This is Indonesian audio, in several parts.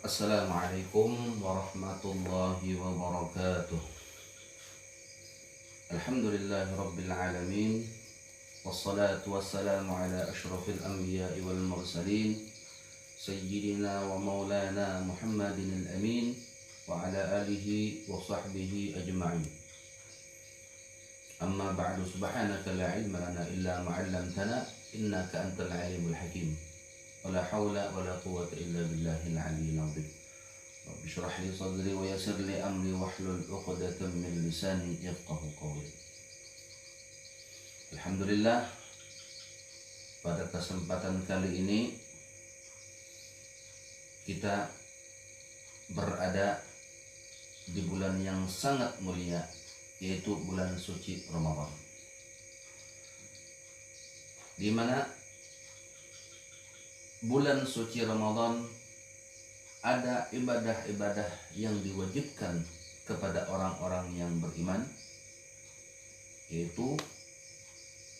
Assalamualaikum warahmatullahi wabarakatuh. Alhamdulillahi rabbil alamin. Wassalatu wassalamu ala ashrafil anbiya'i wal mursalin Sayyidina wa maulana Muhammadin al-amin wa ala alihi wa sahbihi ajma'in. Amma ba'du, subhanaka la ilma lana illa ma'allamtana innaka antal alimul hakim. Wala hawla wala quwwata illa billahil aliyyil azim. Rabbi shrah li sadri wa yassir li amri wahlul 'uqdatam min lisani yafqahu qawli. Alhamdulillah, pada kesempatan kali ini kita berada di bulan yang sangat mulia, yaitu bulan suci Ramadan, di mana bulan suci Ramadan ada ibadah-ibadah yang diwajibkan kepada orang-orang yang beriman, yaitu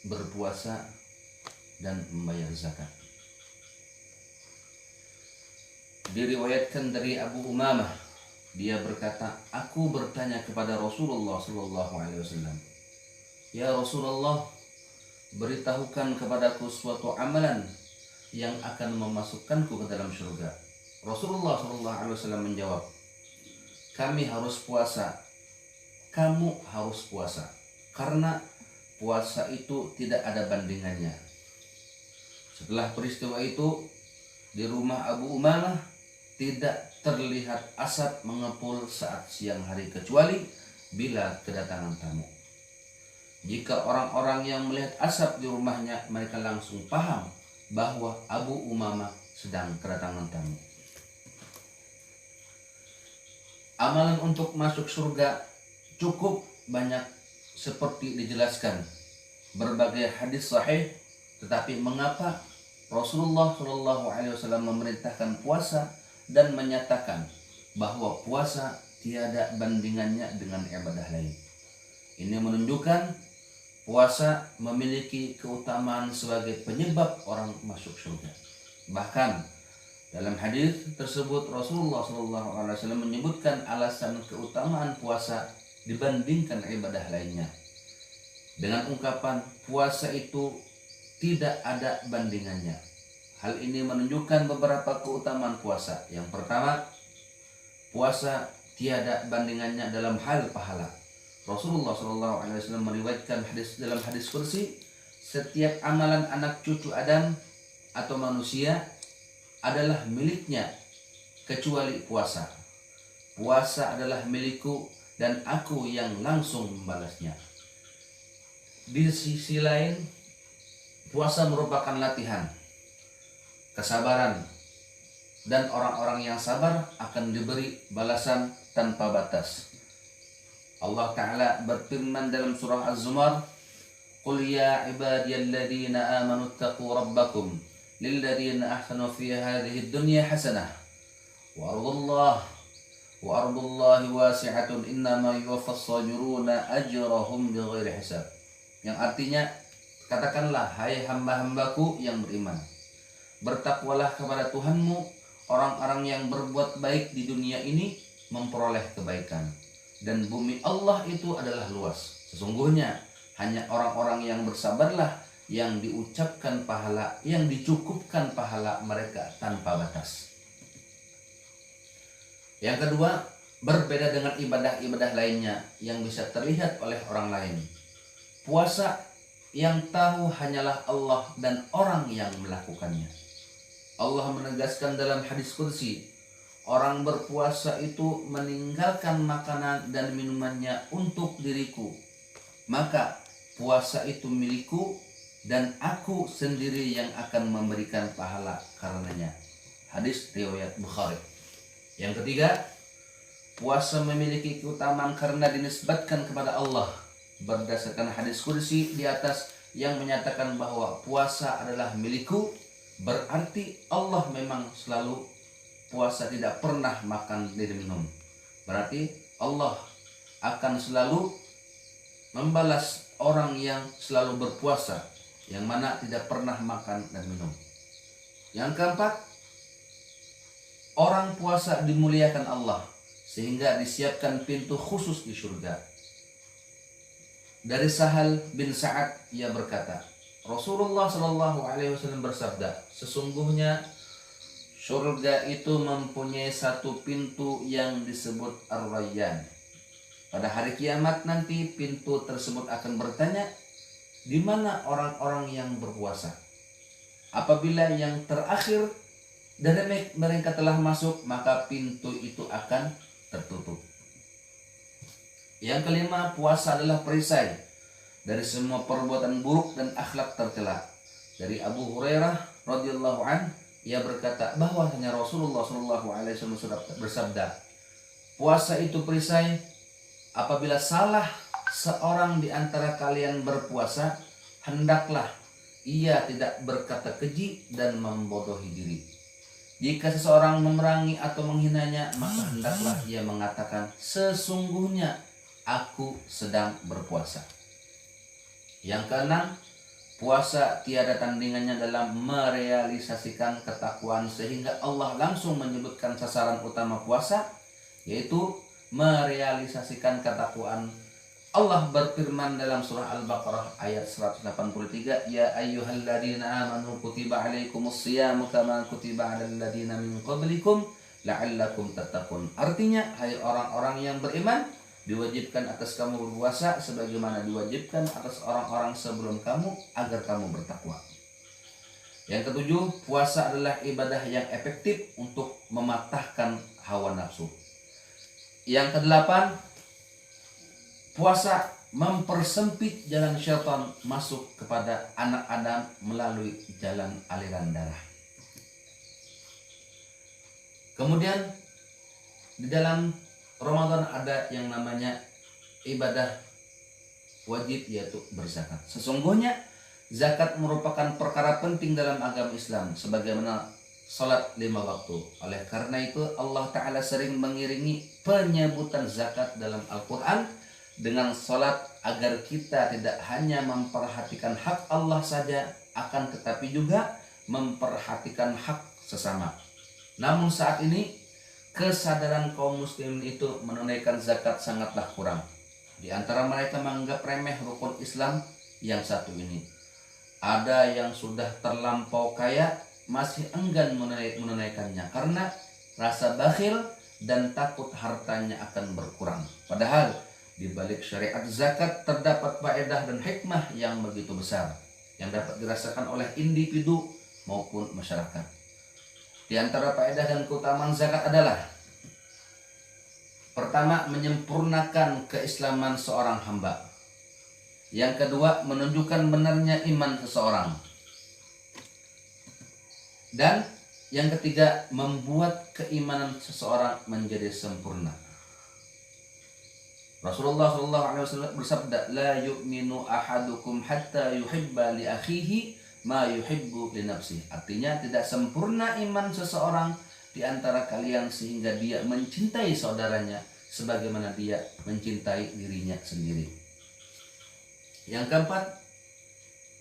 berpuasa dan membayar zakat. Diriwayatkan dari Abu Umamah, dia berkata, aku bertanya kepada Rasulullah SAW, ya Rasulullah, beritahukan kepadaku suatu amalan yang akan memasukkanku ke dalam surga. Rasulullah SAW menjawab, kami harus puasa, kamu harus puasa, karena puasa itu tidak ada bandingannya. Setelah peristiwa itu, di rumah Abu Umamah tidak terlihat asap mengepul saat siang hari kecuali bila kedatangan tamu. Jika orang-orang yang melihat asap di rumahnya, mereka langsung paham bahwa Abu Umamah sedang kedatangan tamu. Amalan untuk masuk surga cukup banyak seperti dijelaskan berbagai hadis sahih, tetapi mengapa Rasulullah SAW memerintahkan puasa dan menyatakan bahwa puasa tiada bandingannya dengan ibadah lain? Ini menunjukkan puasa memiliki keutamaan sebagai penyebab orang masuk surga. Bahkan dalam hadis tersebut Rasulullah SAW menyebutkan alasan keutamaan puasa dibandingkan ibadah lainnya dengan ungkapan puasa itu tidak ada bandingannya. Hal ini menunjukkan beberapa keutamaan puasa. Yang pertama, puasa tiada bandingannya dalam hal pahala. Rasulullah SAW meriwayatkan dalam hadis kursi, setiap amalan anak cucu Adam atau manusia adalah miliknya kecuali puasa. Puasa adalah milikku dan aku yang langsung membalasnya. Di sisi lain, puasa merupakan latihan kesabaran, dan orang-orang yang sabar akan diberi balasan tanpa batas. Allah Ta'ala berfirman dalam surah Az-Zumar, Qul ya ibadiyalladzina amanu attaqu rabbakum lilladzina ahsanu fi hadhihi dunya hasanah wa ardullahi wasi'atun innama yuwaffas sabiruna ajrahum bighairi hisab. Yang artinya, katakanlah, hai hamba-hambaku yang beriman, bertakwalah kepada Tuhanmu, orang-orang yang berbuat baik di dunia ini memperoleh kebaikan, dan bumi Allah itu adalah luas. Sesungguhnya hanya orang-orang yang bersabarlah yang diucapkan pahala, yang dicukupkan pahala mereka tanpa batas. Yang kedua, berbeda dengan ibadah-ibadah lainnya yang bisa terlihat oleh orang lain. Puasa yang tahu hanyalah Allah dan orang yang melakukannya. Allah menegaskan dalam hadis qudsi, orang berpuasa itu meninggalkan makanan dan minumannya untuk diriku, maka puasa itu milikku dan aku sendiri yang akan memberikan pahala karenanya. Hadis riwayat Bukhari. Yang ketiga, puasa memiliki keutamaan karena dinisbatkan kepada Allah berdasarkan hadis qudsi di atas yang menyatakan bahwa puasa adalah milikku. Berarti Allah memang selalu puasa, tidak pernah makan dan minum. Berarti Allah akan selalu membalas orang yang selalu berpuasa, yang mana tidak pernah makan dan minum. Yang keempat, orang puasa dimuliakan Allah sehingga disiapkan pintu khusus di surga. Dari Sahal bin Sa'ad ia berkata, Rasulullah Shallallahu Alaihi Wasallam bersabda, sesungguhnya surga itu mempunyai satu pintu yang disebut Ar-Rayyan. Pada hari kiamat nanti pintu tersebut akan bertanya, di mana orang-orang yang berpuasa? Apabila yang terakhir dari mereka telah masuk, maka pintu itu akan tertutup. Yang kelima, puasa adalah perisai dari semua perbuatan buruk dan akhlak tercela. Dari Abu Hurairah radhiyallahu an, ia berkata bahwasanya Rasulullah Shallallahu Alaihi Wasallam bersabda, puasa itu perisai. Apabila salah seorang di antara kalian berpuasa, hendaklah ia tidak berkata keji dan membodohi diri. Jika seseorang memerangi atau menghinanya, maka hendaklah ia mengatakan, sesungguhnya aku sedang berpuasa. Yang keenam, puasa tiada tandingannya dalam merealisasikan ketakwaan, sehingga Allah langsung menyebutkan sasaran utama puasa, yaitu merealisasikan ketakwaan. Allah berfirman dalam surah Al-Baqarah ayat 183, Ya ayyuhalladzina amanu kutiba alaikumus siyamu kama kutiba alal ladzina min qablikum la'allakum tattaqun. Artinya, hai orang-orang yang beriman, diwajibkan atas kamu berpuasa sebagaimana diwajibkan atas orang-orang sebelum kamu agar kamu bertakwa. Yang ketujuh, puasa adalah ibadah yang efektif untuk mematahkan hawa nafsu. Yang kedelapan, puasa mempersempit jalan syaitan masuk kepada anak Adam melalui jalan aliran darah. Kemudian di dalam Ramadan ada yang namanya ibadah wajib, yaitu berzakat. Sesungguhnya zakat merupakan perkara penting dalam agama Islam sebagaimana salat 5 waktu. Oleh karena itu Allah Ta'ala sering mengiringi penyebutan zakat dalam Al-Quran dengan salat agar kita tidak hanya memperhatikan hak Allah saja, akan tetapi juga memperhatikan hak sesama. Namun saat ini kesadaran kaum muslimin itu menunaikan zakat sangatlah kurang. Di antara mereka menganggap remeh rukun Islam yang satu ini. Ada yang sudah terlampau kaya masih enggan menunaikannya karena rasa bakhil dan takut hartanya akan berkurang. Padahal di balik syariat zakat terdapat faedah dan hikmah yang begitu besar yang dapat dirasakan oleh individu maupun masyarakat. Di antara faedah dan keutamaan zakat adalah: pertama, menyempurnakan keislaman seorang hamba. Yang kedua, menunjukkan benarnya iman seseorang. Dan yang ketiga, membuat keimanan seseorang menjadi sempurna. Rasulullah SAW bersabda, La yu'minu ahadukum hatta yuhibba li akhihi ma yuhibbu li nafsihi. Artinya, tidak sempurna iman seseorang di antara kalian sehingga dia mencintai saudaranya sebagaimana dia mencintai dirinya sendiri. Yang keempat,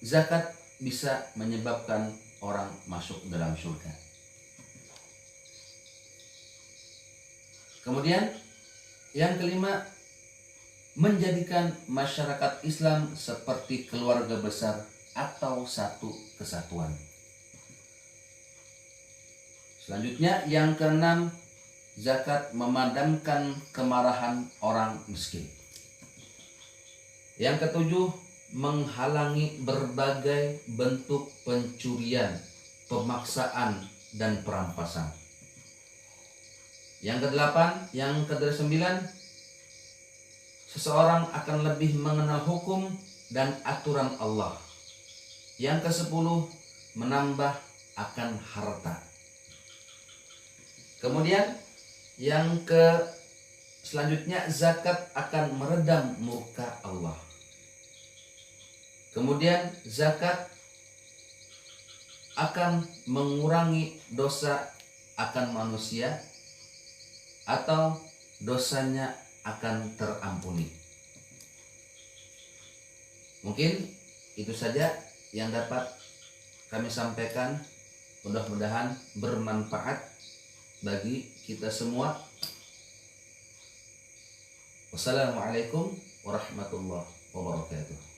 zakat bisa menyebabkan orang masuk dalam surga. Kemudian yang kelima, menjadikan masyarakat Islam seperti keluarga besar atau satu kesatuan. Selanjutnya yang keenam, zakat memadamkan kemarahan orang miskin. Yang ketujuh, menghalangi berbagai bentuk pencurian, pemaksaan, dan perampasan. Yang kedelapan, yang kesembilan, seseorang akan lebih mengenal hukum dan aturan Allah. Yang kesepuluh, menambah akan harta. Kemudian yang selanjutnya, zakat akan meredam murka Allah. Kemudian zakat akan mengurangi dosa akan manusia atau dosanya akan terampuni. Mungkin itu saja yang dapat kami sampaikan. Mudah-mudahan bermanfaat. bagi kita semua. Wassalamualaikum warahmatullahi wabarakatuh.